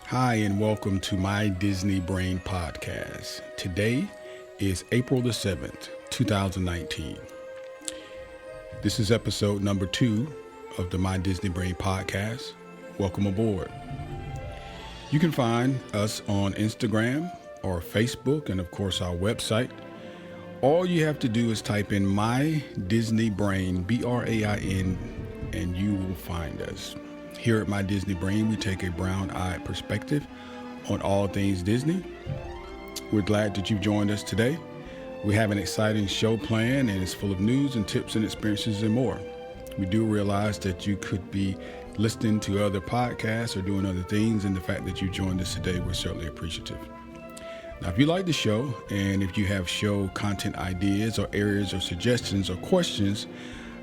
Hi, and welcome to my Disney Brain podcast. Today is April the 7th, 2019. This is episode number 2 of the My Disney Brain podcast. Welcome aboard. You can find us on Instagram or Facebook and, of course, our website. All you have to do is type in My Disney Brain, BRAIN, and you will find us. Here at My Disney Brain, we take a brown-eyed perspective on all things Disney. We're glad that you've joined us today. We have an exciting show planned, and it's full of news and tips and experiences and more. We do realize that you could be listening to other podcasts or doing other things, and the fact that you joined us today, we're certainly appreciative. Now, if you like the show, and if you have show content ideas or areas or suggestions or questions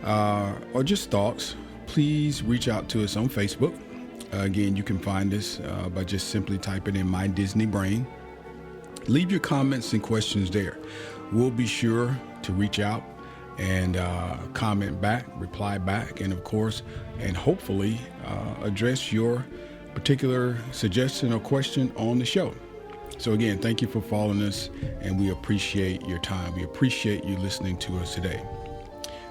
or just thoughts, please reach out to us on Facebook. Again, you can find us by just simply typing in My Disney Brain. Leave your comments and questions there. We'll be sure to reach out and comment back, reply back, and of course, and hopefully address your particular suggestion or question on the show. So again, thank you for following us, and we appreciate your time. We appreciate you listening to us today.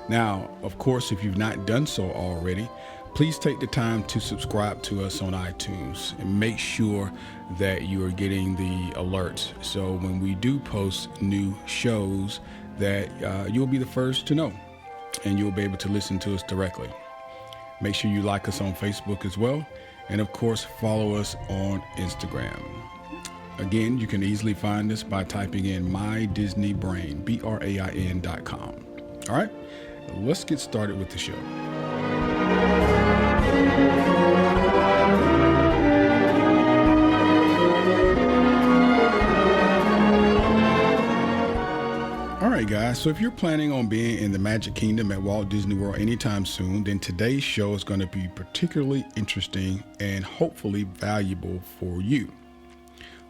Now, of course, if you've not done so already, please take the time to subscribe to us on iTunes and make sure that you are getting the alerts. So when we do post new shows, that you'll be the first to know, and you'll be able to listen to us directly. Make sure you like us on Facebook as well. And of course, follow us on Instagram. Again, you can easily find us by typing in My Disney Brain, BRAIN.com. All right. Let's get started with the show. All right, guys. So if you're planning on being in the Magic Kingdom at Walt Disney World anytime soon, then today's show is going to be particularly interesting and hopefully valuable for you.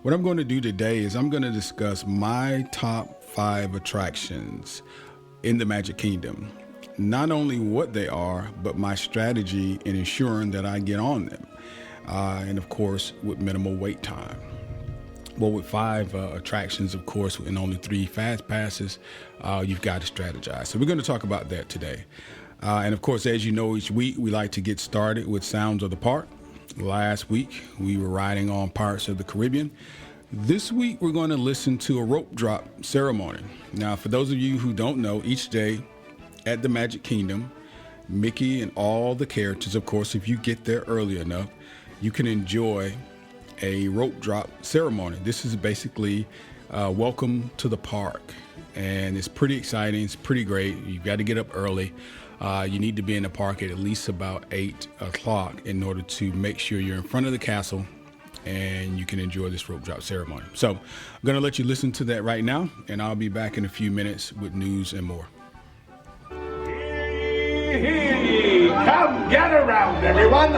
What I'm going to do today is I'm going to discuss my top 5 attractions in the Magic Kingdom. Not only what they are, but my strategy in ensuring that I get on them. And of course, with minimal wait time. Well, with 5 attractions, of course, and only 3 fast passes, you've got to strategize. So we're going to talk about that today. And of course, as you know, each week we like to get started with Sounds of the Park. Last week, we were riding on Pirates of the Caribbean. This week, we're going to listen to a rope drop ceremony. Now, for those of you who don't know, each day at the Magic Kingdom, Mickey and all the characters, of course, if you get there early enough, you can enjoy a rope drop ceremony. This is basically welcome to the park, and it's pretty exciting. It's pretty great. You've got to get up early. You need to be in the park at least about 8 o'clock in order to make sure you're in front of the castle and you can enjoy this rope drop ceremony. So I'm going to let you listen to that right now, and I'll be back in a few minutes with news and more. Hey, come gather around, everyone.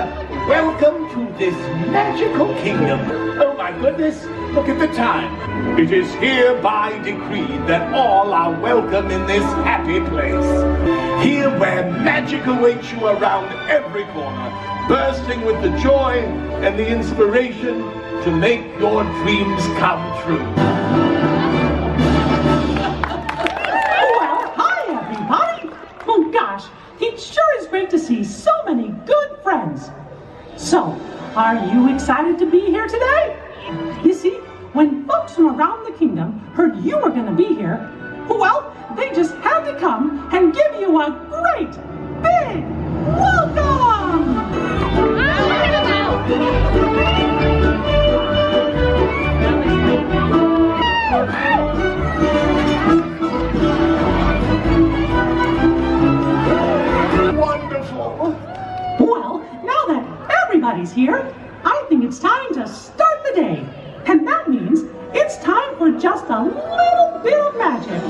Welcome to this magical kingdom. Oh my goodness, look at the time. It is hereby decreed that all are welcome in this happy place. Here where magic awaits you around every corner, bursting with the joy and the inspiration to make your dreams come true. Well, hi everybody. Oh gosh, it sure is great to see so many good friends. So, are you excited to be here today? You see, when folks from around the kingdom heard you were going to be here, well, they just had to come and give you a great, big welcome! Wonderful! Well, now that everybody's here, I think it's time to start the day. And that means it's time for just a little bit of magic.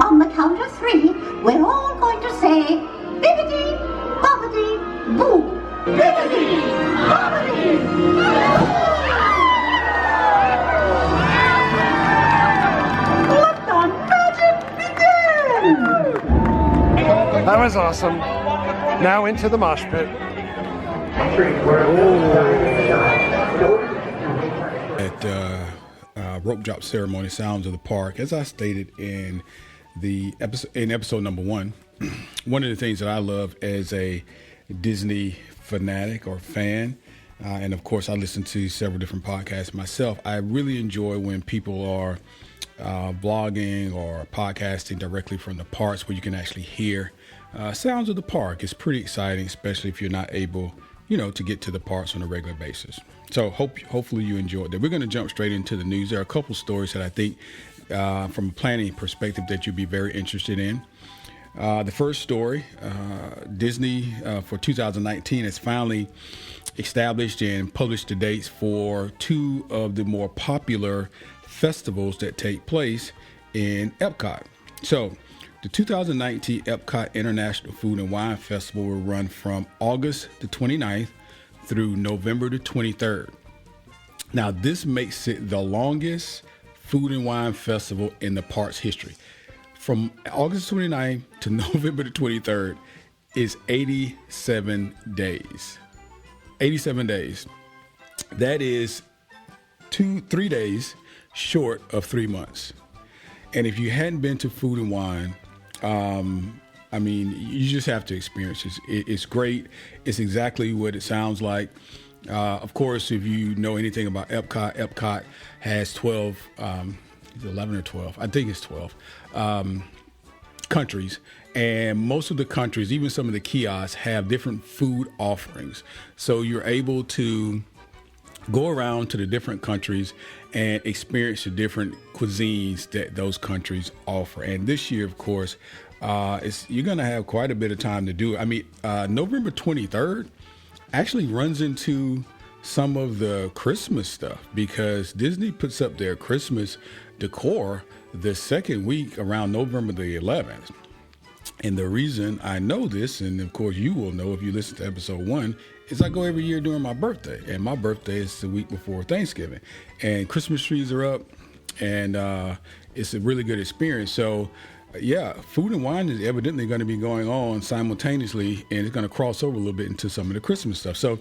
On the count of 3, we're all going to say, bibbidi, bobbidi, boo. Bibbidi, bobbidi, boo. Let the magic begin! That was awesome. Now into the mosh pit. rope drop ceremony, Sounds of the Park. As I stated in episode number 1, one of the things that I love as a Disney fanatic or fan, and of course I listen to several different podcasts myself, I really enjoy when people are vlogging or podcasting directly from the parks where you can actually hear sounds of the park. It's pretty exciting, especially if you're not able, to get to the parks on a regular basis. So hopefully you enjoyed that. We're going to jump straight into the news. There are a couple stories that I think from a planning perspective that you'd be very interested in. The first story, Disney for 2019 has finally established and published the dates for 2 of the more popular festivals that take place in Epcot. So the 2019 Epcot International Food and Wine Festival will run from August the 29th through November the 23rd. Now, this makes it the longest food and wine festival in the park's history. From August 29th to November the 23rd is 87 days. 87 days. That is 3 days short of 3 months. And if you hadn't been to Food and Wine, you just have to experience this. It's great. It's exactly what it sounds like. Of course, if you know anything about Epcot has 12, 11 or 12, I think it's 12 countries. And most of the countries, even some of the kiosks, have different food offerings. So you're able to go around to the different countries and experience the different cuisines that those countries offer. And this year, of course, you're going to have quite a bit of time to do it. November 23rd actually runs into some of the Christmas stuff because Disney puts up their Christmas decor the second week around November the 11th. And the reason I know this, and of course you will know if you listen to episode 1, is I go every year during my birthday. And my birthday is the week before Thanksgiving. And Christmas trees are up, and it's a really good experience. So, Food and Wine is evidently going to be going on simultaneously, and it's going to cross over a little bit into some of the Christmas stuff. So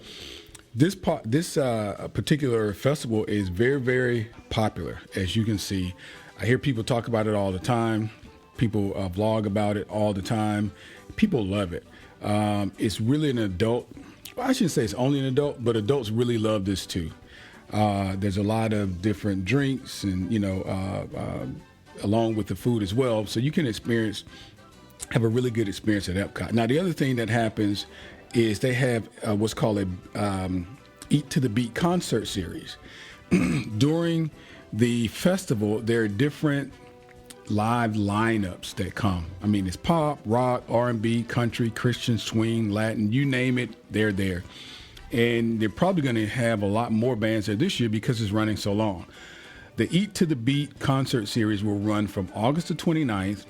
this particular festival is very, very popular, as you can see. I hear people talk about it all the time. People vlog about it all the time. People love it. It's really an adult. Well, I shouldn't say it's only an adult, but adults really love this too. There's a lot of different drinks and, along with the food as well. So you can have a really good experience at Epcot. Now, the other thing that happens is they have what's called a Eat to the Beat concert series. During the festival, there are different live lineups that come. It's pop, rock, R&B, country, Christian, swing, Latin, you name it, they're there. And they're probably going to have a lot more bands there this year because it's running so long. The Eat to the Beat concert series will run from August the 29th,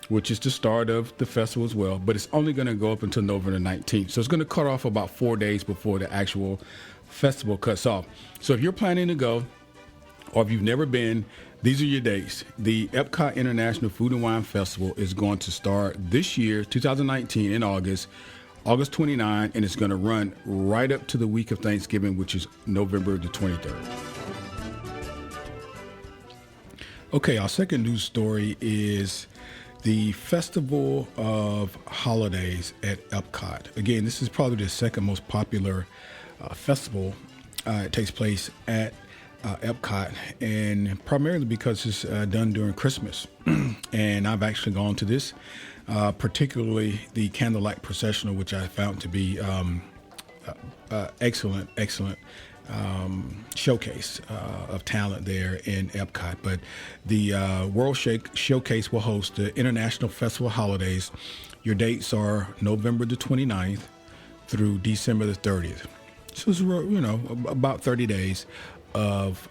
which is the start of the festival as well, but it's only going to go up until November 19th. So it's going to cut off about 4 days before the actual festival cuts off. So if you're planning to go, or if you've never been, these are your dates. The Epcot International Food and Wine Festival is going to start this year, 2019, in August 29, and it's going to run right up to the week of Thanksgiving, which is November the 23rd. Okay, our second news story is the Festival of Holidays at Epcot. Again, this is probably the second most popular festival. It takes place at Epcot, and primarily because it's done during Christmas. And I've actually gone to this, particularly the candlelight processional, which I found to be excellent showcase of talent there in Epcot. But the World Showcase will host the International Festival Holidays. Your dates are November the 29th through December the 30th. So it's, about 30 days of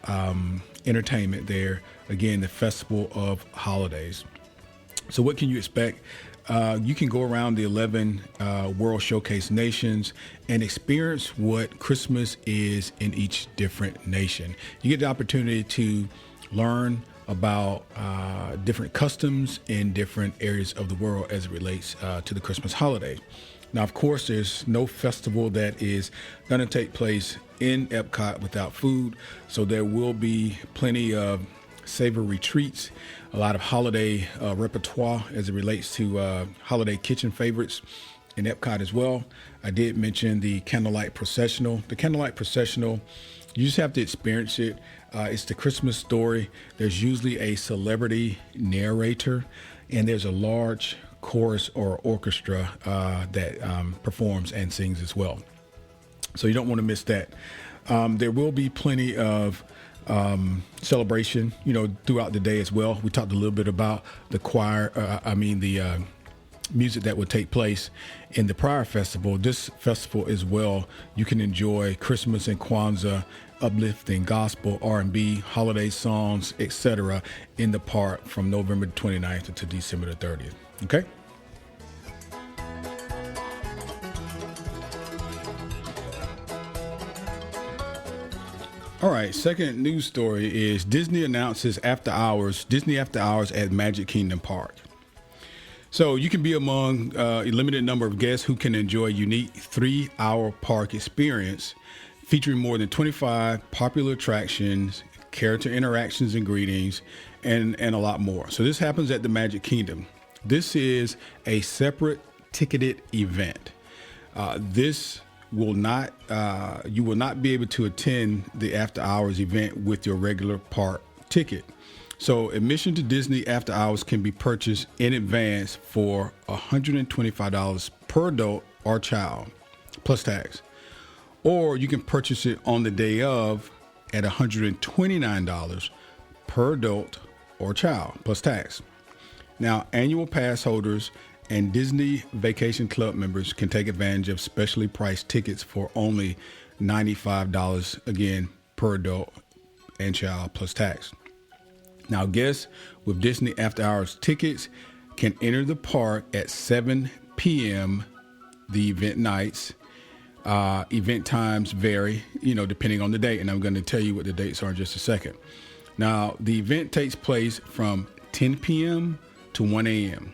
entertainment there. Again, the Festival of Holidays. So what can you expect? You can go around the 11 World Showcase nations and experience what Christmas is in each different nation. You get the opportunity to learn about different customs in different areas of the world as it relates to the Christmas holiday. Now, of course, there's no festival that is going to take place in Epcot without food. So there will be plenty of savory treats, a lot of holiday repertoire as it relates to holiday kitchen favorites in Epcot as well. I did mention the candlelight processional. The candlelight processional, you just have to experience it. It's the Christmas story. There's usually a celebrity narrator, and there's a large chorus or orchestra that performs and sings as well. So you don't want to miss that. There will be plenty of celebration, throughout the day as well. We talked a little bit about the the music that would take place in the prior festival. This festival as well, you can enjoy Christmas and Kwanzaa, uplifting gospel, R&B, holiday songs, etc. in the park from November 29th to December the 30th. Okay? All right, second news story is Disney announces Disney After Hours at Magic Kingdom Park. So you can be among a limited number of guests who can enjoy a unique 3-hour park experience featuring more than 25 popular attractions, character interactions and greetings, and a lot more. So this happens at the Magic Kingdom. This is a separate ticketed event. You will not be able to attend the After Hours event with your regular park ticket. So admission to Disney After Hours can be purchased in advance for $125 per adult or child, plus tax. Or you can purchase it on the day of at $129 per adult or child, plus tax. Now, annual pass holders and Disney Vacation Club members can take advantage of specially priced tickets for only $95, again, per adult and child, plus tax. Now, guests with Disney After Hours tickets can enter the park at 7 p.m. the event nights. Event times vary, depending on the date, and I'm going to tell you what the dates are in just a second. Now, the event takes place from 10 p.m. to 1 a.m.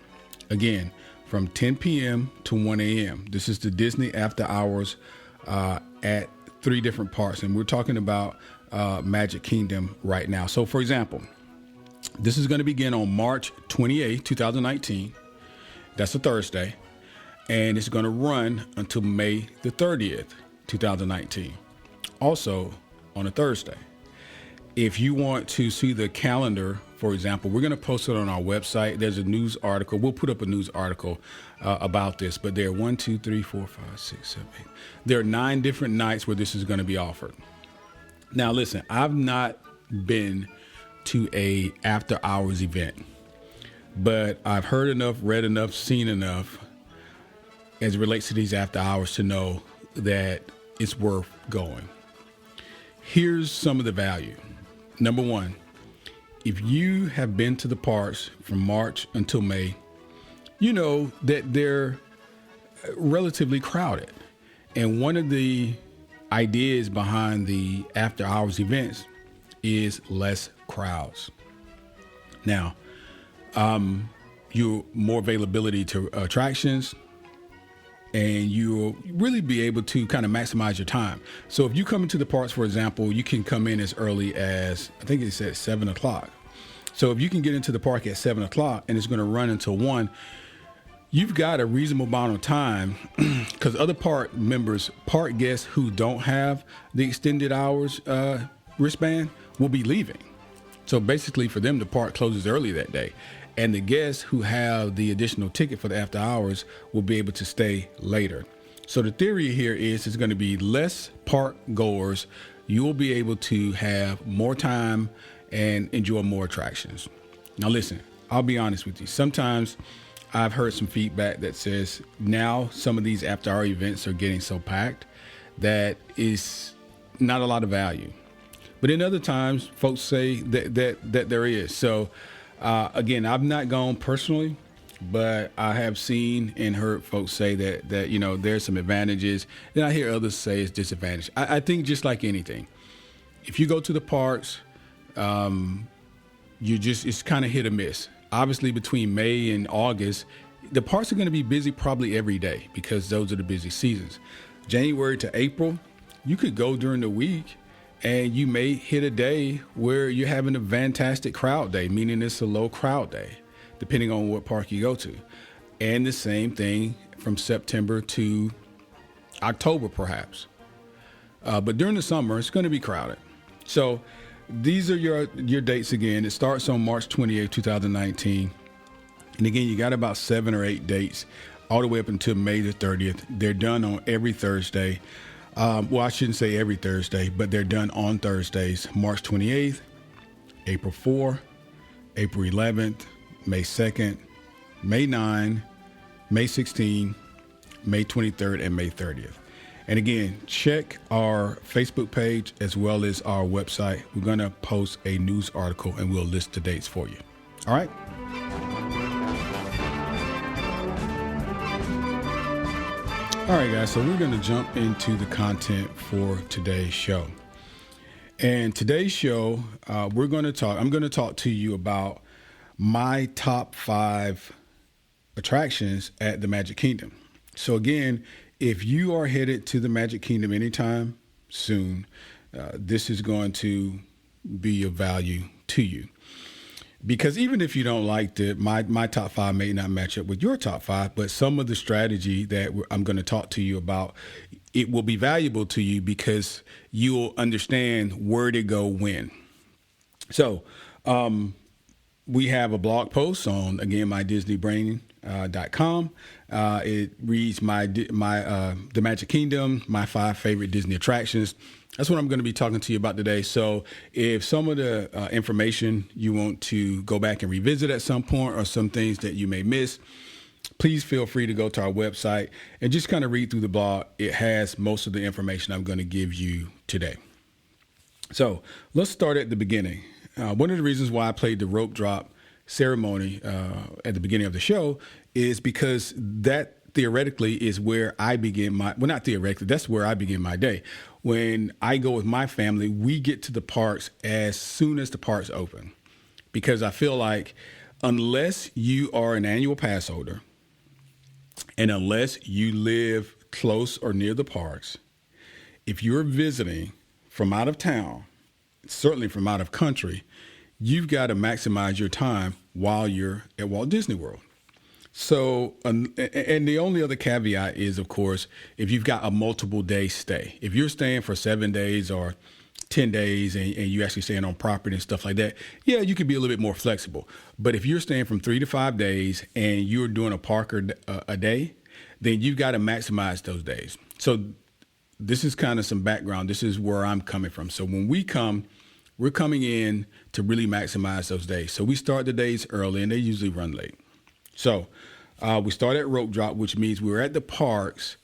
Again, from 10 p.m. to 1 a.m. This is the Disney After Hours at 3 different parks, and we're talking about Magic Kingdom right now. So, for example, this is going to begin on March 28, 2019. That's a Thursday. And it's going to run until May the 30th, 2019. Also on a Thursday. If you want to see the calendar, for example, we're going to post it on our website. There's a news article. We'll put up a news article about this. But there are 8. There are 9 different nights where this is going to be offered. Now, listen, I've not been to a after hours event, but I've heard enough, read enough, seen enough as it relates to these after hours to know that it's worth going. Here's some of the value. Number one, if you have been to the parks from March until May, you know that they're relatively crowded. And one of the ideas behind the after hours events is less crowds. Now, you more availability to attractions, and you'll really be able to kind of maximize your time. So if you come into the parks, for example, you can come in as early as, I think it said 7 o'clock. So if you can get into the park at 7 o'clock and it's going to run until 1, you've got a reasonable amount of time, because other park guests who don't have the extended hours wristband will be leaving. So basically for them, the park closes early that day. And the guests who have the additional ticket for the after hours will be able to stay later. So the theory here is it's going to be less park goers. You will be able to have more time and enjoy more attractions. Now listen, I'll be honest with you. Sometimes I've heard some feedback that says now some of these after hour events are getting so packed that is not a lot of value. But in other times, folks say that there is. So again, I've not gone personally, but I have seen and heard folks say that there's some advantages. Then I hear others say it's disadvantage. I think just like anything, if you go to the parks, it's kind of hit or miss. Obviously, between May and August, the parks are going to be busy probably every day because those are the busy seasons. January to April, you could go during the week and you may hit a day where you're having a fantastic crowd day, meaning it's a low crowd day, depending on what park you go to. And the same thing from September to October, perhaps. But during the summer, it's going to be crowded. So these are your dates again. It starts on March 28, 2019. And again, you got about 7 or 8 dates all the way up until May the 30th. They're done on every Thursday. Well, I shouldn't say every Thursday, but they're done on Thursdays. March 28th, April 4th, April 11th, May 2nd, May 9th, May 16th, May 23rd, and May 30th. And again, check our Facebook page as well as our website. We're going to post a news article and we'll list the dates for you. All right. All right, guys. So we're going to jump into the content for today's show. And today's show, I'm going to talk to you about my top 5 attractions at the Magic Kingdom. So again, if you are headed to the Magic Kingdom anytime soon, this is going to be of value to you. Because even if you don't like my top 5 may not match up with your top 5, but some of the strategy that I'm going to talk to you about, it will be valuable to you because you'll understand where to go when. So we have a blog post on, again, mydisneybrain.com. It reads the Magic Kingdom, my 5 favorite Disney attractions. That's what I'm going to be talking to you about today. So if some of the information you want to go back and revisit at some point or some things that you may miss, please feel free to go to our website and just kind of read through the blog. It has most of the information I'm going to give you today. So let's start at the beginning. One of the reasons why I played the rope drop ceremony at the beginning of the show is because that theoretically is where I begin that's where I begin my day. When I go with my family, we get to the parks as soon as the parks open, because I feel like unless you are an annual pass holder and unless you live close or near the parks, if you're visiting from out of town, certainly from out of country, you've got to maximize your time while you're at Walt Disney World. So, and the only other caveat is, of course, if you've got a multiple day stay. If you're staying for 7 days or 10 days and you actually staying on property and stuff like that, yeah, you could be a little bit more flexible. But if you're staying from 3 to 5 days and you're doing a park a day, then you've got to maximize those days. So this is kind of some background. This is where I'm coming from. So when we come, we're coming in to really maximize those days. So we start the days early and they usually run late. So we start at rope drop, which means we're at the parks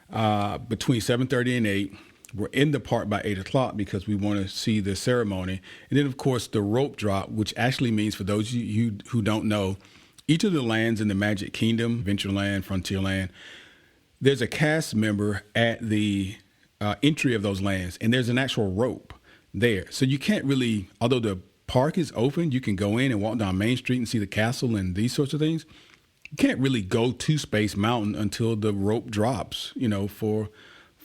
between 7:30 and 8. We're in the park by 8 o'clock because we want to see the ceremony. And then, of course, the rope drop, which actually means, for those of you who don't know, each of the lands in the Magic Kingdom, Adventureland, Frontierland, there's a cast member at the entry of those lands, and there's an actual rope there. So you can't really, although the park is open, you can go in and walk down Main Street and see the castle and these sorts of things. You can't really go to Space Mountain until the rope drops, for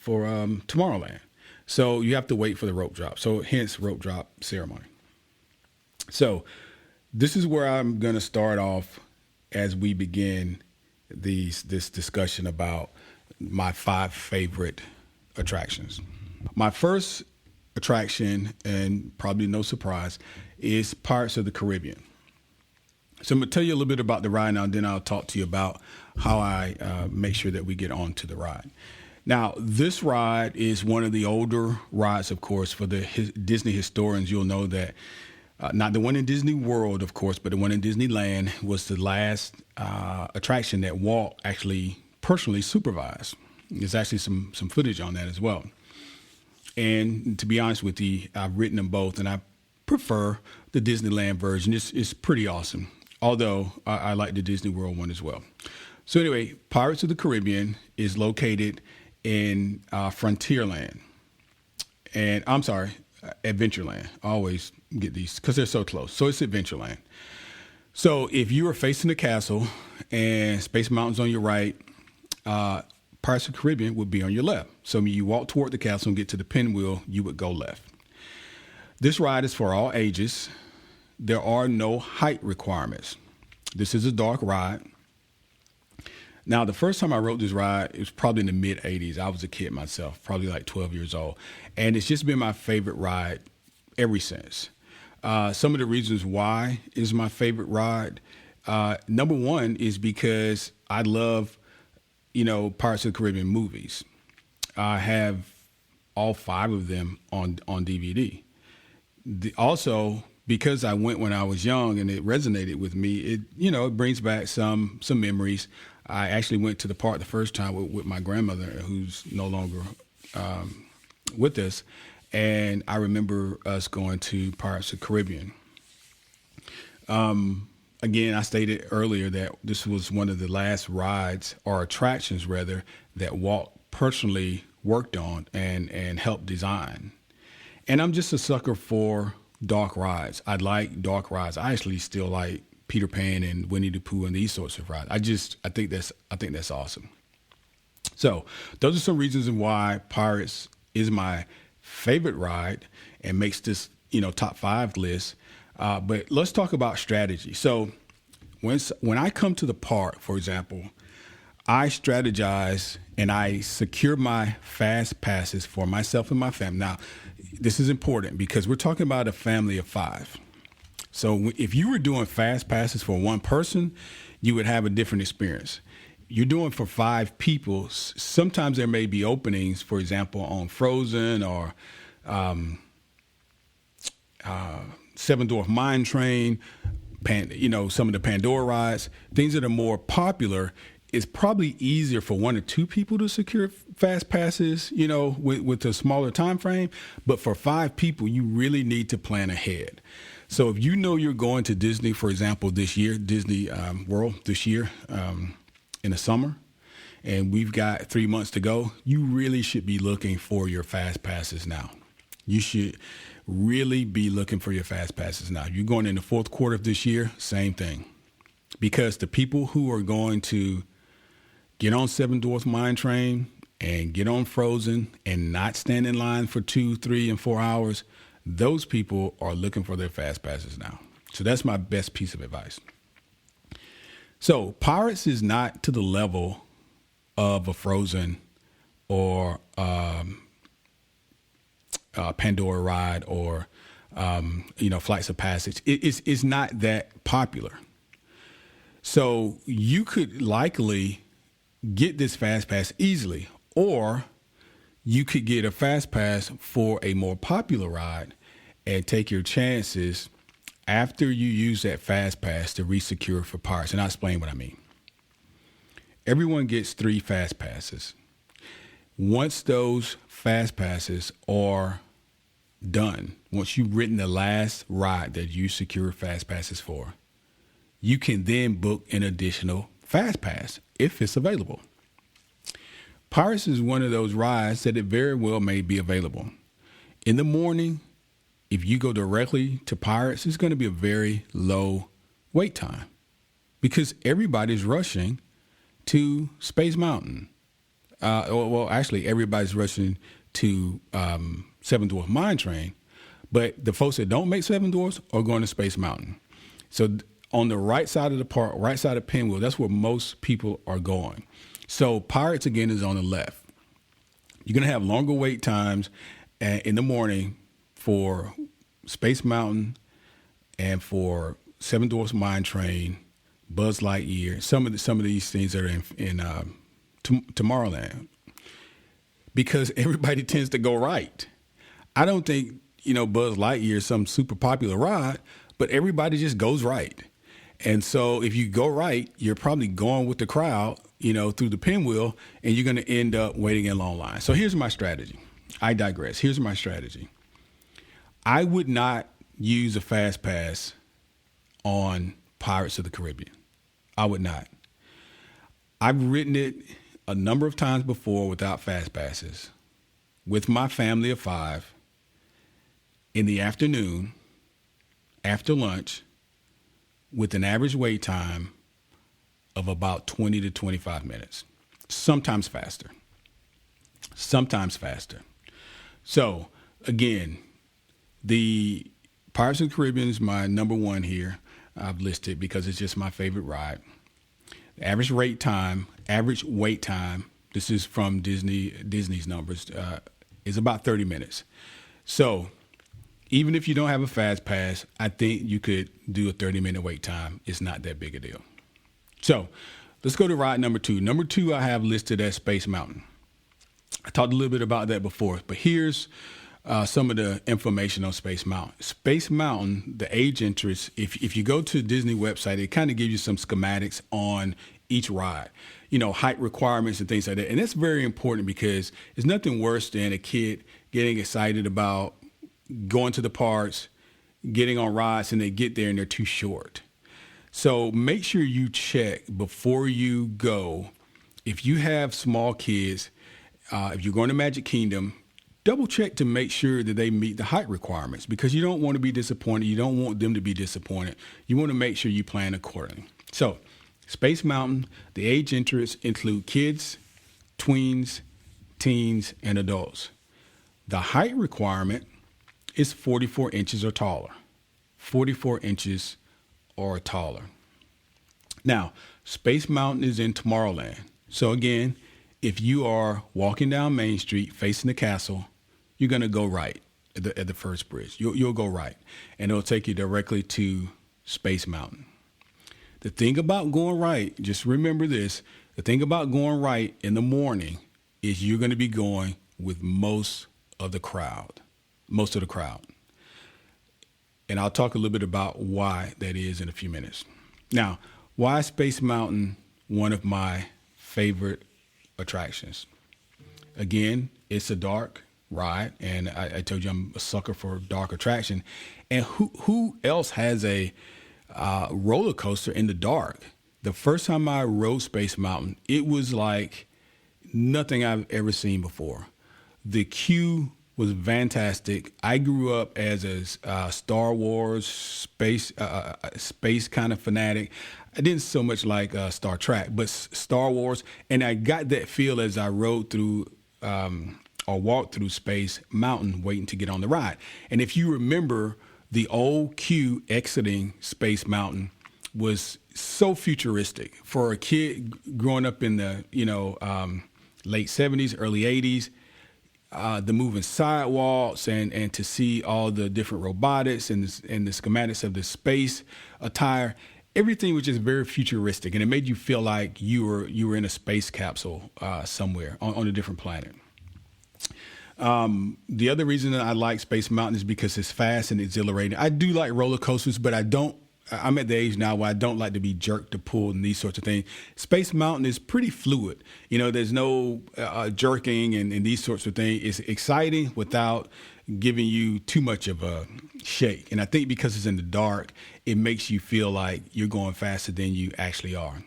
Tomorrowland. So you have to wait for the rope drop. So hence rope drop ceremony. So this is where I'm going to start off as we begin this discussion about my 5 favorite attractions. My first attraction, and probably no surprise, is Pirates of the Caribbean. So I'm going to tell you a little bit about the ride now, and then I'll talk to you about how I make sure that we get on to the ride. Now, this ride is one of the older rides, of course. For the Disney historians, you'll know that not the one in Disney World, of course, but the one in Disneyland was the last attraction that Walt actually personally supervised. There's actually some footage on that as well. And to be honest with you, I've written them both, and I prefer the Disneyland version. It's pretty awesome, although I like the Disney World one as well. So anyway, Pirates of the Caribbean is located in Frontierland. And I'm sorry, Adventureland. I always get these because they're so close. So it's Adventureland. So if you are facing the castle and Space Mountain's on your right, Pirates of the Caribbean would be on your left. So when you walk toward the castle and get to the pinwheel, you would go left. This ride is for all ages. There are no height requirements. This is a dark ride. Now, the first time I rode this ride, it was probably in the mid-'80s. I was a kid myself, probably like 12 years old. And it's just been my favorite ride ever since. Some of the reasons why is my favorite ride. Number one is because I love, Pirates of the Caribbean movies. I have all 5 of them on DVD. Also, because I went when I was young and it resonated with me, it brings back some memories. I actually went to the park the first time with my grandmother, who's no longer with us. And I remember us going to Pirates of the Caribbean. Again, I stated earlier that this was one of the last rides or attractions, rather, that Walt personally worked on and helped design. And I'm just a sucker for dark rides. I like dark rides. I actually still like Peter Pan and Winnie the Pooh and these sorts of rides. I think that's awesome. So those are some reasons why Pirates is my favorite ride and makes this, top 5 list. But let's talk about strategy. So when I come to the park, for example, I strategize and I secure my fast passes for myself and my family. Now, this is important because we're talking about a family of 5. So if you were doing fast passes for one person, you would have a different experience. You're doing for 5 people. Sometimes there may be openings, for example, on Frozen or Seven Dwarf Mine Train, some of the Pandora rides, things that are more popular. It's probably easier for 1 or 2 people to secure fast passes, with a smaller time frame. But for 5 people, you really need to plan ahead. So if you're going to Disney, for example, this year, Disney World this year in the summer, and we've got 3 months to go, you really should be looking for your fast passes now. You should really be looking for your fast passes now. You're going in the 4th quarter of this year, same thing. Because the people who are going to get on Seven Dwarfs Mine Train and get on Frozen and not stand in line for 2, 3, and 4 hours, those people are looking for their fast passes now. So that's my best piece of advice. So Pirates is not to the level of a Frozen or Pandora ride or Flights of Passage. It's not that popular. So you could likely get this fast pass easily, or you could get a fast pass for a more popular ride and take your chances after you use that fast pass to resecure for Pirates. And I'll explain what I mean. Everyone gets 3 fast passes. Once those fast passes are done, once you've written the last ride that you secure fast passes for, you can then book an additional fast pass if it's available. Pirates is one of those rides that it very well may be available. In the morning, if you go directly to Pirates, it's going to be a very low wait time because everybody's rushing to Space Mountain. Actually, everybody's rushing to Seven Dwarf Mine Train, but the folks that don't make Seven Dwarfs are going to Space Mountain. So on the right side of the park, right side of Pinwheel, that's where most people are going. So Pirates, again, is on the left. You're going to have longer wait times in the morning for Space Mountain and for Seven Dwarfs Mine Train, Buzz Lightyear, some of these things that are in Tomorrowland, because everybody tends to go right. I don't think Buzz Lightyear is some super popular ride, but everybody just goes right. And so if you go right, you're probably going with the crowd, through the pinwheel, and you're going to end up waiting in long lines. So here's my strategy. I digress. Here's my strategy. I would not use a fast pass on Pirates of the Caribbean. I would not. I've ridden it a number of times before without fast passes with my family of 5 in the afternoon, after lunch, with an average wait time of about 20 to 25 minutes, sometimes faster. So again, the Pirates of the Caribbean is my number one here. I've listed because it's just my favorite ride. Average wait time, this is from Disney's numbers, is about 30 minutes. So even if you don't have a fast pass, I think you could do a 30-minute wait time. It's not that big a deal. So let's go to ride number 2. Number 2 I have listed as Space Mountain. I talked a little bit about that before, but here's some of the information on Space Mountain. Space Mountain, the age interest, if you go to the Disney website, it kind of gives you some schematics on each ride, height requirements and things like that. And that's very important because there's nothing worse than a kid getting excited about going to the parks, getting on rides, and they get there and they're too short. So make sure you check before you go. If you have small kids, if you're going to Magic Kingdom, double check to make sure that they meet the height requirements because you don't want to be disappointed. You don't want them to be disappointed. You want to make sure you plan accordingly. So Space Mountain, the age interests include kids, tweens, teens, and adults. The height requirement is 44 inches or taller. 44 inches or taller. Now, Space Mountain is in Tomorrowland. So again, if you are walking down Main Street facing the castle, you're going to go right at the first bridge. You'll go right, and it'll take you directly to Space Mountain. The thing about going right, just remember this, the thing about going right in the morning is you're going to be going with most of the crowd. And I'll talk a little bit about why that is in a few minutes. Now, why is Space Mountain one of my favorite attractions? Again, it's a dark ride, and I told you I'm a sucker for dark attraction. And who else has a roller coaster in the dark? The first time I rode Space Mountain, it was like nothing I've ever seen before. The queue was fantastic. I grew up as a Star Wars space kind of fanatic. I didn't so much like Star Trek, but Star Wars, and I got that feel as I rode through or walked through Space Mountain waiting to get on the ride. And if you remember, the old queue exiting Space Mountain was so futuristic for a kid growing up in the late 70s, early 80s. The moving sidewalks and to see all the different robotics and the schematics of the space attire, everything was just very futuristic, and it made you feel like you were in a space capsule somewhere on a different planet. The other reason that I like Space Mountain is because it's fast and exhilarating. I do like roller coasters, but I'm at the age now where I don't like to be jerked or pulled and these sorts of things. Space Mountain is pretty fluid. There's no jerking and these sorts of things. It's exciting without giving you too much of a shake. And I think because it's in the dark, it makes you feel like you're going faster than you actually are.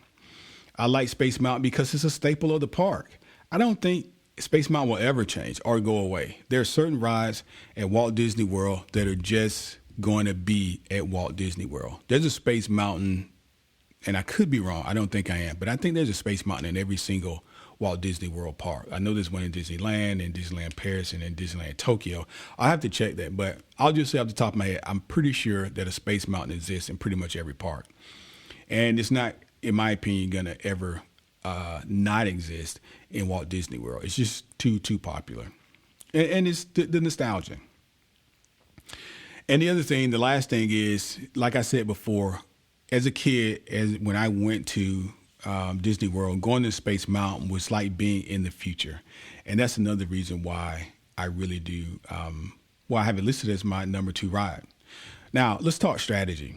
I like Space Mountain because it's a staple of the park. I don't think Space Mountain will ever change or go away. There are certain rides at Walt Disney World that are just going to be at Walt Disney World. There's a Space Mountain, and I could be wrong. I don't think I am, but I think there's a Space Mountain in every single Walt Disney World park. I know there's one in Disneyland and Disneyland Paris and in Disneyland Tokyo. I'll have to check that, but I'll just say off the top of my head, I'm pretty sure that a Space Mountain exists in pretty much every park. And it's not, in my opinion, going to ever not exist in Walt Disney World. It's just too popular. And it's the nostalgia. And the last thing is, like I said before, as a kid, when I went to Disney World, going to Space Mountain was like being in the future. And that's another reason why I really do, why I have it listed as my number 2 ride. Now, let's talk strategy.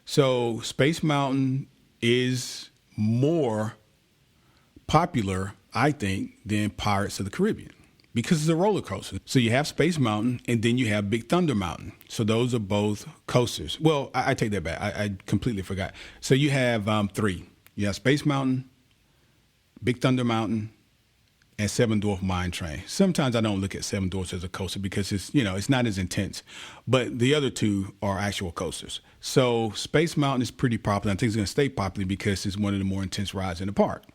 So Space Mountain is more popular, I think, than Pirates of the Caribbean, because it's a roller coaster. So you have Space Mountain, and then you have Big Thunder Mountain. So those are both coasters. Well, I take that back. I completely forgot. So you have 3. You have Space Mountain, Big Thunder Mountain, and Seven Dwarf Mine Train. Sometimes I don't look at Seven Dwarfs as a coaster because it's not as intense, but the other two are actual coasters. So Space Mountain is pretty popular. I think it's going to stay popular because it's one of the more intense rides in the park.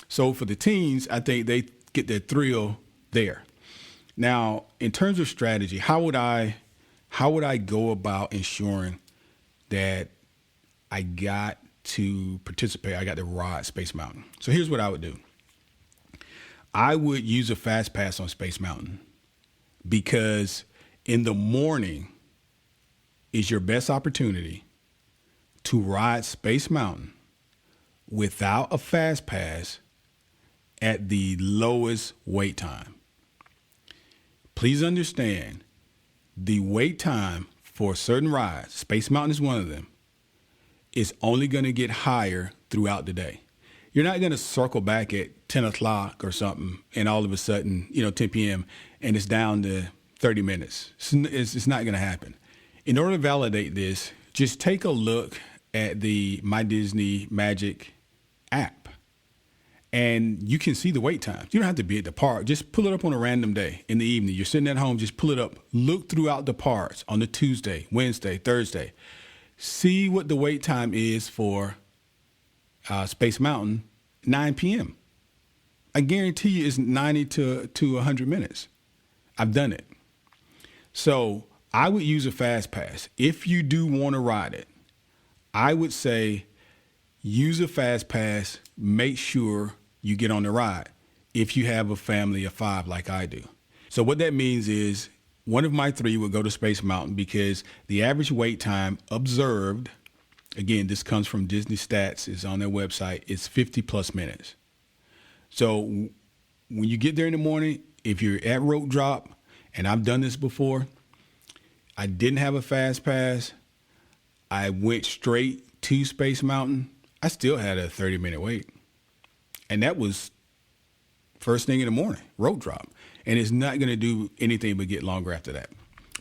So for the teens, I think they get their thrill there. Now, in terms of strategy, how would I go about ensuring that I got to participate? I got to ride Space Mountain. So here's what I would do. I would use a fast pass on Space Mountain because in the morning is your best opportunity to ride Space Mountain without a fast pass at the lowest wait time. Please understand, the wait time for certain rides, Space Mountain is one of them, is only going to get higher throughout the day. You're not going to circle back at 10 o'clock or something and all of a sudden, 10 p.m. and it's down to 30 minutes. It's not going to happen. In order to validate this, just take a look at the My Disney Magic app. And you can see the wait times. You don't have to be at the park. Just pull it up on a random day in the evening. You're sitting at home, just pull it up. Look throughout the parks on the Tuesday, Wednesday, Thursday. See what the wait time is for Space Mountain, 9 p.m. I guarantee you it's 90 to 100 minutes. I've done it. So I would use a fast pass. If you do want to ride it, I would say use a fast pass. Make sure you get on the ride if you have a family of 5 like I do. So what that means is one of my 3 would go to Space Mountain because the average wait time observed, again, this comes from Disney Stats, is on their website, it's 50 plus minutes. So when you get there in the morning, if you're at rope drop, and I've done this before, I didn't have a fast pass. I went straight to Space Mountain. I still had a 30-minute wait. And that was first thing in the morning, rope drop. And it's not going to do anything but get longer after that.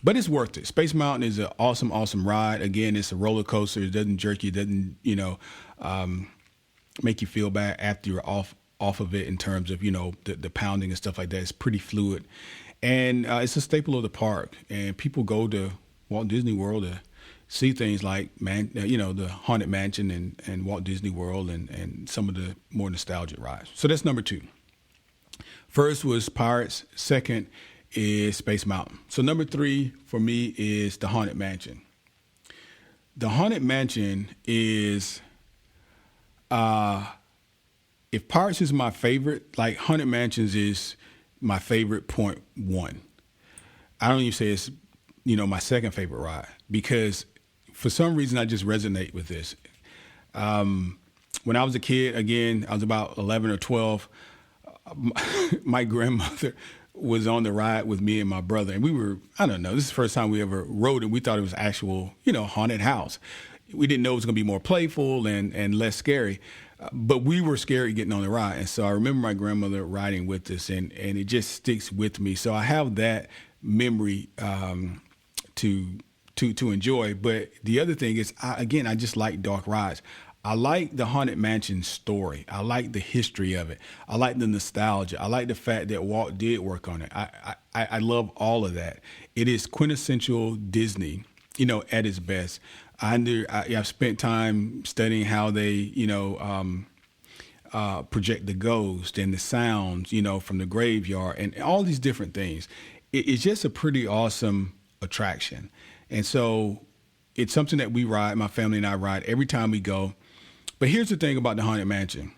But it's worth it. Space Mountain is an awesome, awesome ride. Again, it's a roller coaster. It doesn't jerk you. It doesn't, make you feel bad after you're off of it in terms of, the pounding and stuff like that. It's pretty fluid. And it's a staple of the park. And people go to Walt Disney World to see things like, the Haunted Mansion and Walt Disney World and some of the more nostalgic rides. So that's number 2. First was Pirates. Second is Space Mountain. So number 3 for me is the Haunted Mansion. The Haunted Mansion is, if Pirates is my favorite, like Haunted Mansions is my favorite .1. I don't even say it's, my second favorite ride because for some reason, I just resonate with this. When I was a kid, again, I was about 11 or 12, my grandmother was on the ride with me and my brother. And we were, I don't know, this is the first time we ever rode it. We thought it was actual, haunted house. We didn't know it was going to be more playful and less scary. But we were scared getting on the ride. And so I remember my grandmother riding with us, and it just sticks with me. So I have that memory to enjoy. But the other thing is, I just like dark rides. I like the Haunted Mansion story. I like the history of it. I like the nostalgia. I like the fact that Walt did work on it. I love all of that. It is quintessential Disney, at its best. I've spent time studying how they, project the ghost and the sounds, from the graveyard and all these different things. It's just a pretty awesome attraction. And so it's something that we ride, my family and I ride every time we go. But here's the thing about the Haunted Mansion.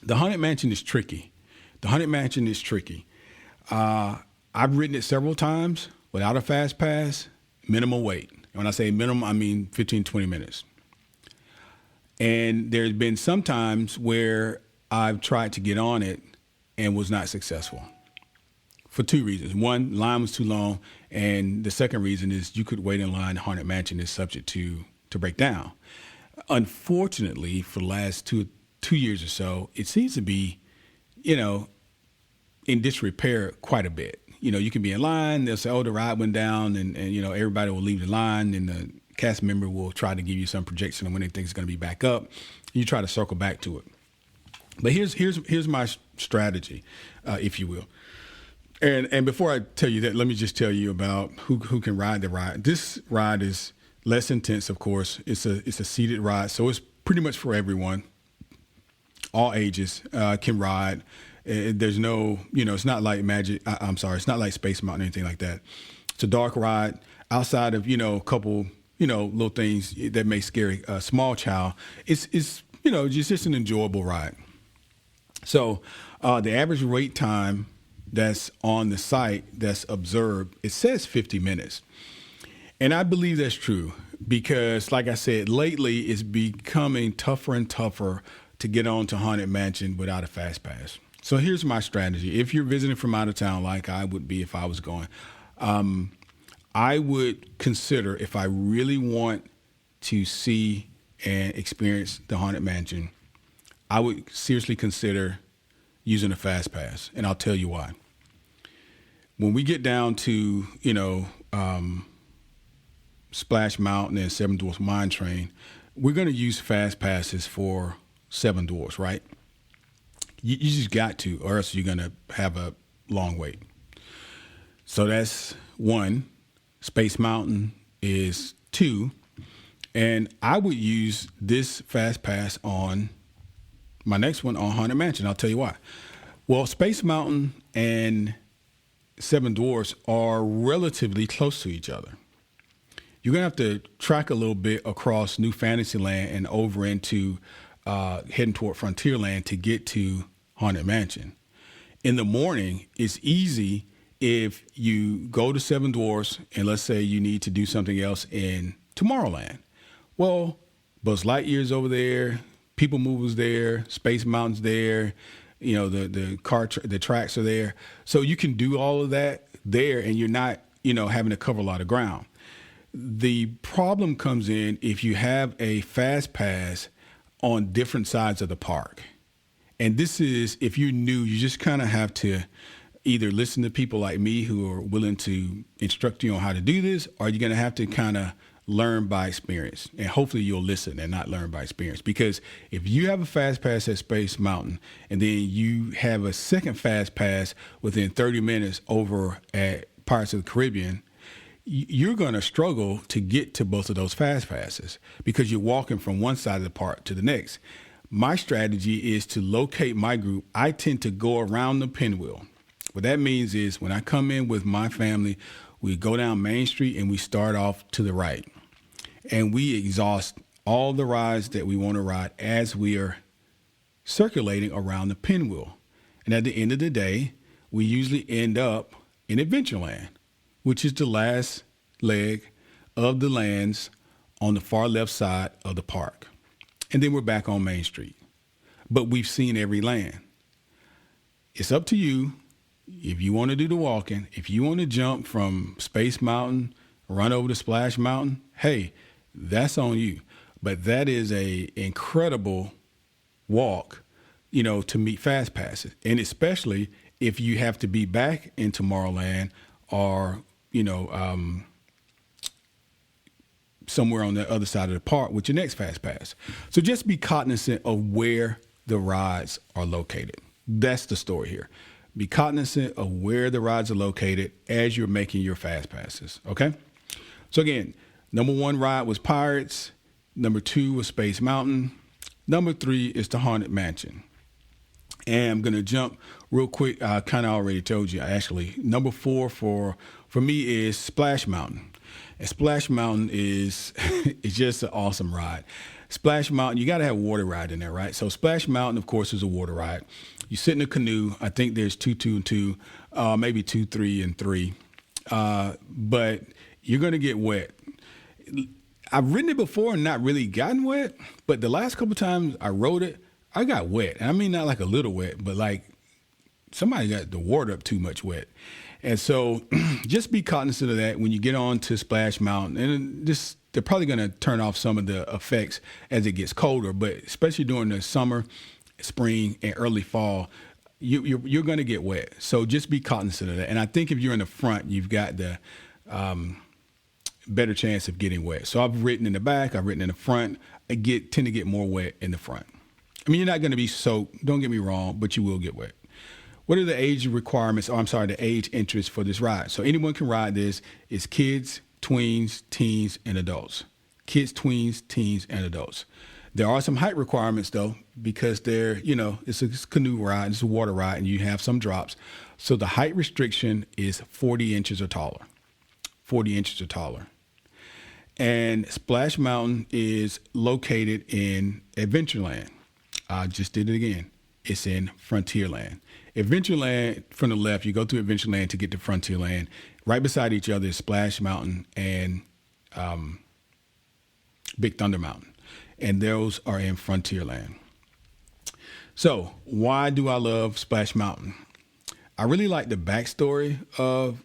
The Haunted Mansion is tricky. I've ridden it several times without a fast pass, minimal wait. And when I say minimum, I mean 15, 20 minutes. And there's been some times where I've tried to get on it and was not successful for 2 reasons. One, line was too long. And the second reason is you could wait in line. The Haunted Mansion is subject to break down. Unfortunately, for the last two years or so, it seems to be, in disrepair quite a bit. You can be in line, they'll say, oh, the ride went down, and everybody will leave the line, and the cast member will try to give you some projection on when they think it's going to be back up. You try to circle back to it. But here's strategy, if you will. And before I tell you that, let me just tell you about who can ride the ride. This ride is less intense, of course. It's a seated ride, so it's pretty much for everyone. All ages can ride. There's no, it's not like it's not like Space Mountain or anything like that. It's a dark ride. Outside of, a couple, little things that may scare a small child, it's just an enjoyable ride. So the average wait time that's on the site that's observed, it says 50 minutes. And I believe that's true because, like I said, lately it's becoming tougher and tougher to get on to Haunted Mansion without a fast pass. So here's my strategy. If you're visiting from out of town, like I would be if I was going, I would consider, if I really want to see and experience the Haunted Mansion, I would seriously consider using a fast pass. And I'll tell you why. When we get down to, Splash Mountain and Seven Dwarfs Mine Train, we're going to use fast passes for Seven Dwarfs, right? You just got to, or else you're going to have a long wait. So that's one. Space Mountain is two. And I would use this fast pass on my next one on Haunted Mansion. I'll tell you why. Well, Space Mountain and Seven Dwarfs are relatively close to each other. You're going to have to track a little bit across New Fantasyland and over into heading toward Frontierland to get to Haunted Mansion. In the morning, it's easy if you go to Seven Dwarfs and let's say you need to do something else in Tomorrowland. Well, Buzz Lightyear's over there, People Mover's there, Space Mountain's there, the tracks are there. So you can do all of that there and you're not, having to cover a lot of ground. The problem comes in if you have a fast pass on different sides of the park. And this is, if you're new, you just kind of have to either listen to people like me who are willing to instruct you on how to do this, or you're going to have to kind of learn by experience. And hopefully you'll listen and not learn by experience. Because if you have a fast pass at Space Mountain and then you have a second fast pass within 30 minutes over at Pirates of the Caribbean, you're going to struggle to get to both of those fast passes because you're walking from one side of the park to the next. My strategy is to locate my group. I tend to go around the pinwheel. What that means is when I come in with my family, we go down Main Street and we start off to the right. And we exhaust all the rides that we want to ride as we are circulating around the pinwheel. And at the end of the day, we usually end up in Adventureland, which is the last leg of the lands on the far left side of the park. And then we're back on Main Street. But we've seen every land. It's up to you if you want to do the walking. If you want to jump from Space Mountain, run over to Splash Mountain, hey, that's on you. But that is a incredible walk, to meet fast passes. And especially if you have to be back in Tomorrowland or, somewhere on the other side of the park with your next fast pass. So just be cognizant of where the rides are located. That's the story here. Be cognizant of where the rides are located as you're making your fast passes. Okay. So again, number one ride was Pirates. Number two was Space Mountain. Number three is the Haunted Mansion. And I'm going to jump real quick. I kind of already told you, actually. Number four for me is Splash Mountain. And Splash Mountain is it's just an awesome ride. Splash Mountain, you got to have a water ride in there, right? So Splash Mountain, of course, is a water ride. You sit in a canoe. I think there's 2, 2, and 2, maybe 2, 3, and 3. But you're going to get wet. I've ridden it before and not really gotten wet, but the last couple times I rode it, I got wet. And I mean, not like a little wet, but like somebody got the water up too much wet. And so just be cognizant of that when you get on to Splash Mountain. And they're probably going to turn off some of the effects as it gets colder, but especially during the summer, spring, and early fall, you're going to get wet. So just be cognizant of that. And I think if you're in the front, you've got the better chance of getting wet. So I've ridden in the back, I've ridden in the front. I tend to get more wet in the front. I mean, you're not going to be soaked, don't get me wrong, but you will get wet. what are the age requirements? Oh, I'm sorry, the age entrance for this ride. So anyone can ride this. It's kids, tweens, teens, and adults. Kids, tweens, teens, and adults. There are some height requirements though, because it's a canoe ride, it's a water ride, and you have some drops. So the height restriction is 40 inches or taller. 40 inches or taller. And Splash Mountain is located in Adventureland. I just did it again. It's in Frontierland. Adventureland, from the left, you go through Adventureland to get to Frontierland. Right beside each other is Splash Mountain and Big Thunder Mountain. And those are in Frontierland. So why do I love Splash Mountain? I really like the backstory of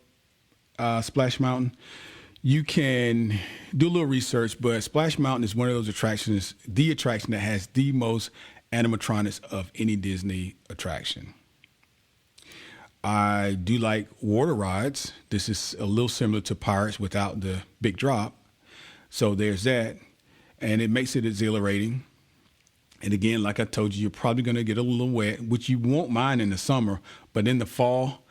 Splash Mountain. You can do a little research, but Splash Mountain is one of those attractions, the attraction that has the most animatronics of any Disney attraction. I do like water rides. This is a little similar to Pirates without the big drop. So there's that. And it makes it exhilarating. And again, like I told you, you're probably going to get a little wet, which you won't mind in the summer. But in the fall,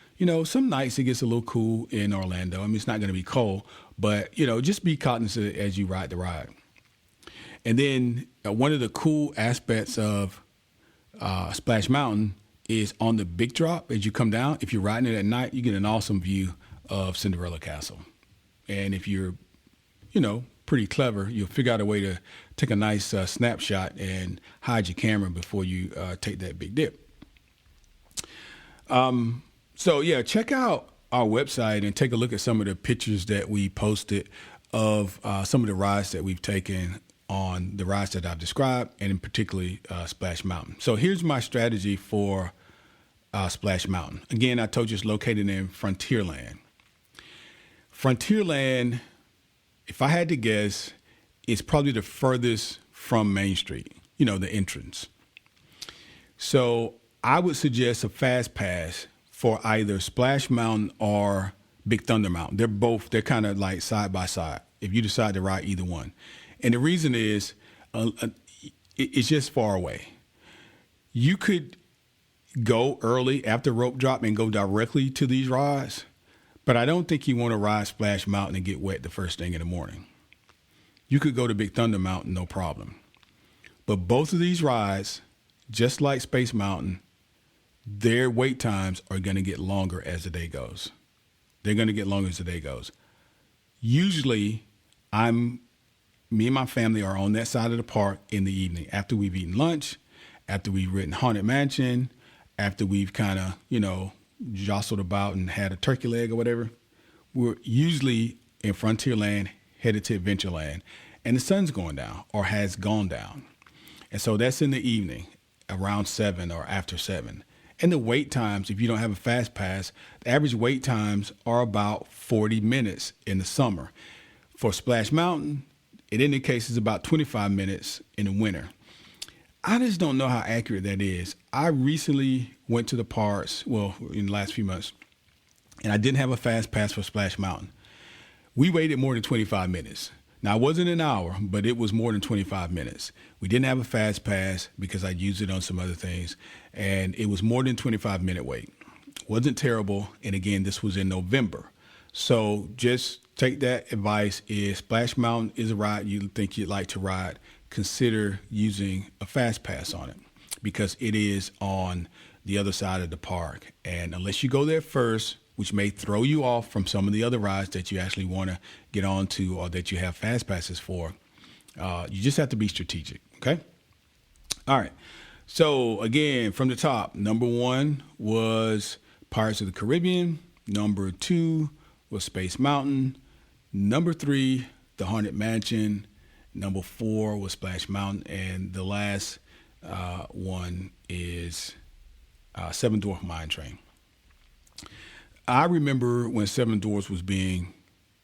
some nights it gets a little cool in Orlando. I mean, it's not going to be cold, but, just be cognizant as you ride the ride. And then one of the cool aspects of Splash Mountain is on the big drop. As you come down, if you're riding it at night, you get an awesome view of Cinderella Castle. And if you're, pretty clever, you'll figure out a way to take a nice snapshot and hide your camera before you take that big dip. So yeah, check out our website and take a look at some of the pictures that we posted of some of the rides that we've taken on the rides that I've described, and in particularly Splash Mountain. So here's my strategy for Splash Mountain. Again, I told you it's located in Frontierland. Frontierland, if I had to guess, is probably the furthest from Main Street, the entrance. So I would suggest a fast pass for either Splash Mountain or Big Thunder Mountain. They're kind of like side by side if you decide to ride either one. And the reason is it's just far away. You could go early after rope drop and go directly to these rides, but I don't think you want to ride Splash Mountain and get wet the first thing in the morning. You could go to Big Thunder Mountain, no problem. But both of these rides, just like Space Mountain, their wait times are going to get longer as the day goes. They're going to get longer as the day goes. Usually, me and my family are on that side of the park in the evening after we've eaten lunch, after we've ridden Haunted Mansion, after we've kind of, jostled about and had a turkey leg or whatever. We're usually in Frontierland, headed to Adventureland, and the sun's going down or has gone down. And so that's in the evening, around 7 or after 7. And the wait times, if you don't have a fast pass, the average wait times are about 40 minutes in the summer. For Splash Mountain, it indicates it's about 25 minutes in the winter. I just don't know how accurate that is. I recently went to the parks, in the last few months, and I didn't have a fast pass for Splash Mountain. We waited more than 25 minutes. Now, it wasn't an hour, but it was more than 25 minutes. We didn't have a fast pass because I used it on some other things, and it was more than 25-minute wait. Wasn't terrible, and again, this was in November. So just take that advice. If Splash Mountain is a ride you think you'd like to ride, consider using a fast pass on it because it is on the other side of the park. And unless you go there first, which may throw you off from some of the other rides that you actually want to get onto or that you have fast passes for, you just have to be strategic, okay? All right. So, again, from the top, number 1 was Pirates of the Caribbean. Number 2 was Space Mountain. Number 3, the Haunted Mansion. Number 4 was Splash Mountain. And the last one is Seven Dwarf Mine Train. I remember when Seven Dwarfs was being,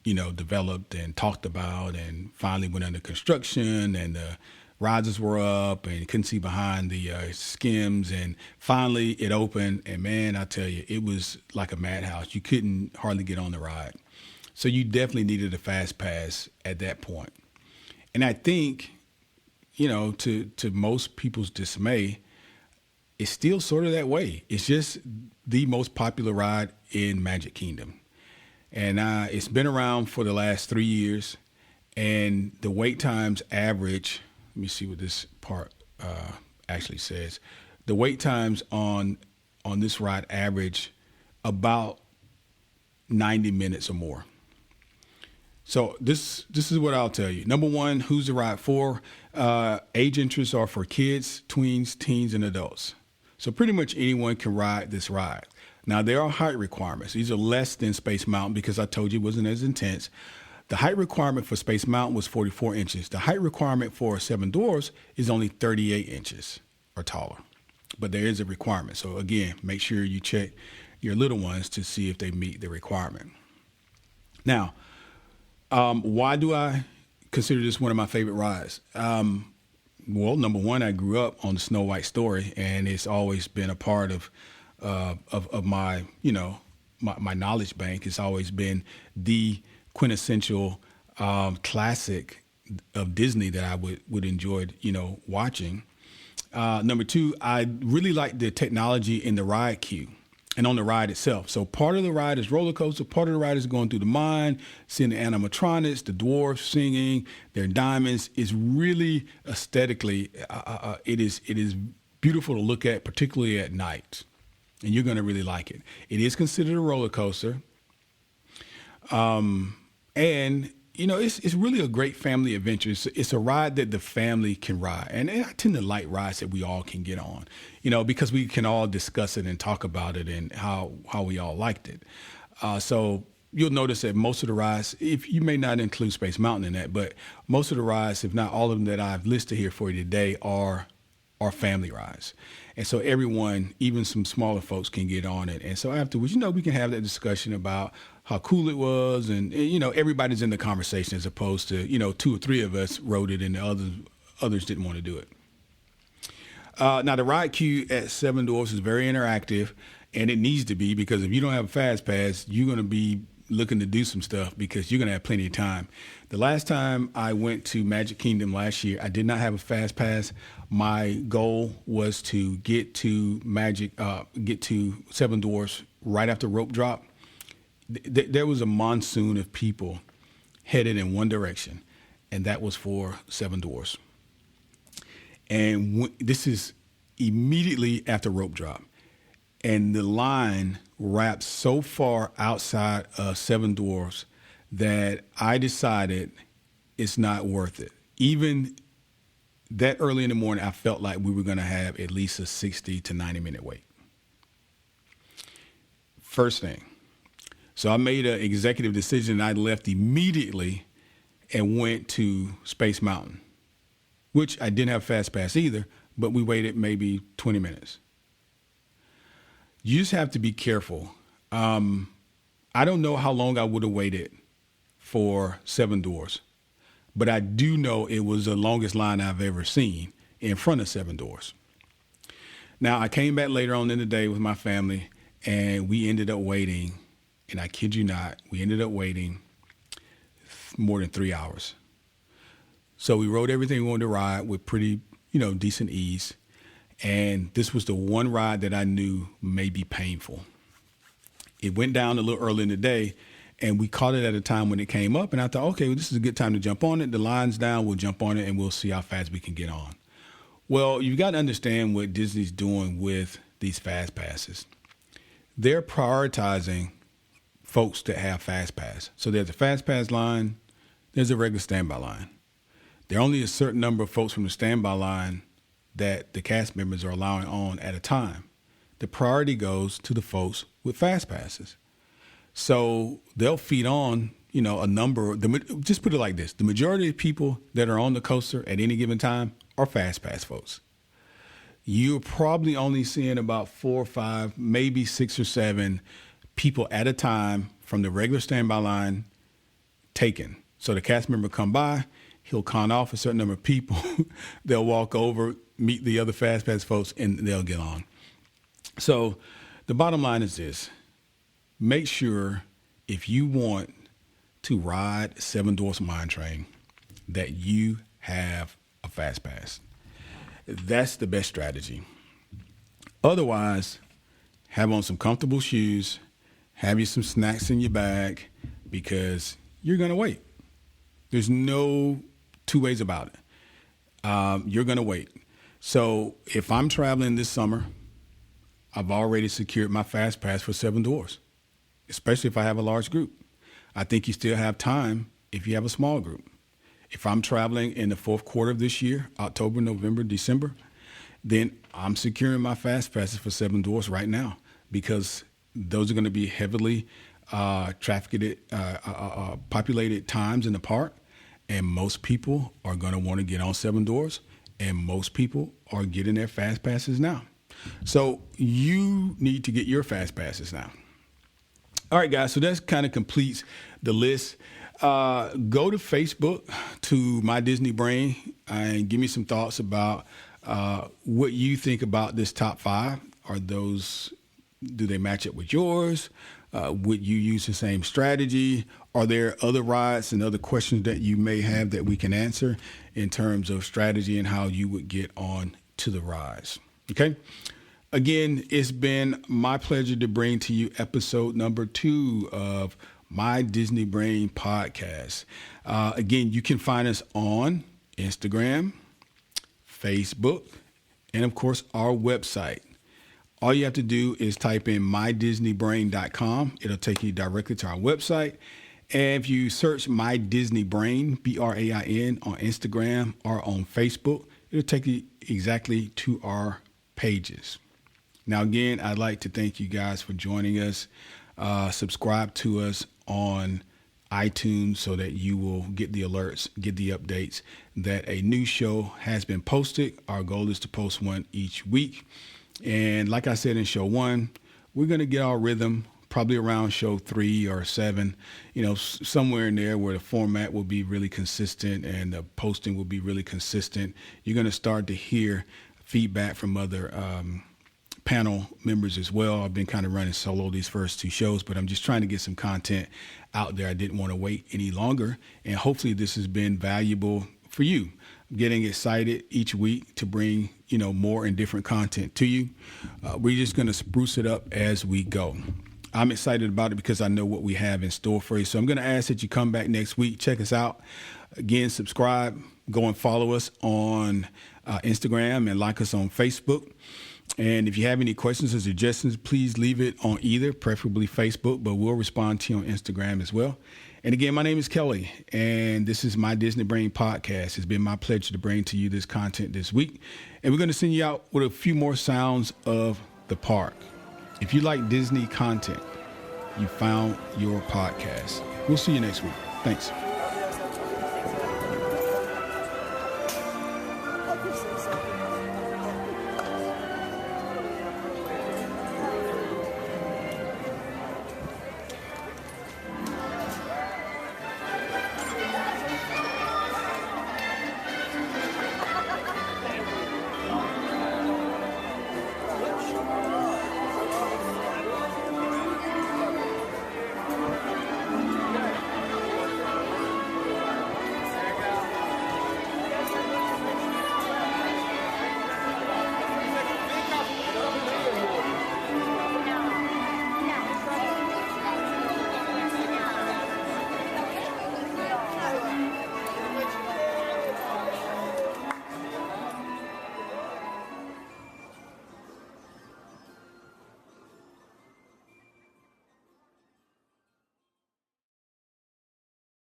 developed and talked about and finally went under construction and the risers were up and you couldn't see behind the skims and finally it opened and man, I tell you, it was like a madhouse. You couldn't hardly get on the ride. So you definitely needed a fast pass at that point. And I think, to most people's dismay, it's still sort of that way. It's just the most popular ride in Magic Kingdom. And it's been around for the last 3 years. And the wait times average, let me see what this part actually says. The wait times on this ride average about 90 minutes or more. So this is what I'll tell you. Number one, who's the ride for? Age interests are for kids, tweens, teens, and adults. So pretty much anyone can ride this ride. Now, there are height requirements. These are less than Space Mountain because I told you it wasn't as intense. The height requirement for Space Mountain was 44 inches. The height requirement for Seven Dwarfs is only 38 inches or taller. But there is a requirement. So again, make sure you check your little ones to see if they meet the requirement. Now, why do I consider this one of my favorite rides? Well, number one, I grew up on the Snow White story, and it's always been a part of my, my knowledge bank. It's always been the quintessential classic of Disney that I would enjoy, watching. Number two, I really like the technology in the ride queue and on the ride itself. So part of the ride is roller coaster. Part of the ride is going through the mine, seeing the animatronics, the dwarfs singing, their diamonds. Is really aesthetically, it is beautiful to look at, particularly at night. And you're going to really like it. It is considered a roller coaster. And, it's really a great family adventure. It's a ride that the family can ride. And I tend to like rides that we all can get on, because we can all discuss it and talk about it and how we all liked it. So you'll notice that most of the rides, if you may not include Space Mountain in that, but most of the rides, if not all of them that I've listed here for you today, are family rides. And so everyone, even some smaller folks, can get on it. And so afterwards, we can have that discussion about how cool it was. And everybody's in the conversation as opposed to, 2 or 3 of us wrote it and the others didn't want to do it. Now, the ride queue at Seven Dwarfs is very interactive, and it needs to be, because if you don't have a Fast Pass, you're going to be looking to do some stuff because you're going to have plenty of time. The last time I went to Magic Kingdom last year, I did not have a Fast Pass. My goal was to get to Seven Dwarfs right after rope drop. There was a monsoon of people headed in one direction, and that was for Seven Dwarfs. And this is immediately after rope drop. And the line wrapped so far outside of Seven Dwarfs that I decided it's not worth it. Even that early in the morning, I felt like we were going to have at least a 60 to 90 minute wait. First thing. So I made an executive decision. I left immediately and went to Space Mountain, which I didn't have Fast Pass either, but we waited maybe 20 minutes. You just have to be careful. I don't know how long I would have waited for Seven Dwarfs, but I do know it was the longest line I've ever seen in front of Seven Dwarfs. Now, I came back later on in the day with my family, and we ended up waiting, and I kid you not, we ended up waiting more than 3 hours. So we rode everything we wanted to ride with pretty, decent ease. And this was the one ride that I knew may be painful. It went down a little early in the day, and we caught it at a time when it came up. And I thought, okay, well, this is a good time to jump on it. The line's down, we'll jump on it, and we'll see how fast we can get on. Well, you've got to understand what Disney's doing with these Fast Passes. They're prioritizing folks that have Fast Pass. So there's a Fast Pass line, there's a regular standby line. There are only a certain number of folks from the standby line that the cast members are allowing on at a time. The priority goes to the folks with Fast Passes. So they'll feed on, a number. Just put it like this. The majority of people that are on the coaster at any given time are Fast Pass folks. You're probably only seeing about 4 or 5, maybe 6 or 7 people at a time from the regular standby line taken. So the cast member come by, he'll con off a certain number of people. They'll walk over, meet the other Fast Pass folks, and they'll get on. So the bottom line is this. Make sure if you want to ride Seven Dwarfs Mine Train that you have a Fast Pass. That's the best strategy. Otherwise, have on some comfortable shoes, have you some snacks in your bag, because you're going to wait. There's no two ways about it. You're going to wait. So if I'm traveling this summer, I've already secured my fast pass for Seven Dwarfs, especially if I have a large group. I think you still have time if you have a small group. If I'm traveling in the fourth quarter of this year, October, November, December, then I'm securing my fast passes for Seven Dwarfs right now, because those are going to be heavily populated times in the park, and most people are going to want to get on Seven Dwarfs, and most people are getting their fast passes now. So you need to get your fast passes now. All right, guys, so that kind of completes the list. Go to Facebook, to My Disney Brain, and give me some thoughts about what you think about this top 5. Do they match up with yours? Would you use the same strategy? Are there other rides and other questions that you may have that we can answer in terms of strategy and how you would get on to the rides? Okay. Again, it's been my pleasure to bring to you episode number 2 of My Disney Brain podcast. Again, you can find us on Instagram, Facebook, and of course, our website. All you have to do is type in mydisneybrain.com. It'll take you directly to our website. And if you search My Disney Brain, BRAIN, on Instagram or on Facebook, it'll take you exactly to our pages. Now, again, I'd like to thank you guys for joining us. Subscribe to us on iTunes so that you will get the alerts, get the updates that a new show has been posted. Our goal is to post one each week. And like I said in show 1, we're going to get our rhythm probably around show 3 or 7, somewhere in there where the format will be really consistent and the posting will be really consistent. You're going to start to hear feedback from other panel members as well. I've been kind of running solo these first 2 shows, but I'm just trying to get some content out there. I didn't want to wait any longer. And hopefully this has been valuable for you. I'm getting excited each week to bring, more and different content to you. We're just going to spruce it up as we go. I'm excited about it because I know what we have in store for you. So I'm going to ask that you come back next week. Check us out. Again, subscribe, go and follow us on Instagram and like us on Facebook. And if you have any questions or suggestions, please leave it on either, preferably Facebook, but we'll respond to you on Instagram as well. And again, my name is Kelly, and this is My Disney Brain podcast. It's been my pleasure to bring to you this content this week. And we're going to send you out with a few more sounds of the park. If you like Disney content, you found your podcast. We'll see you next week. Thanks.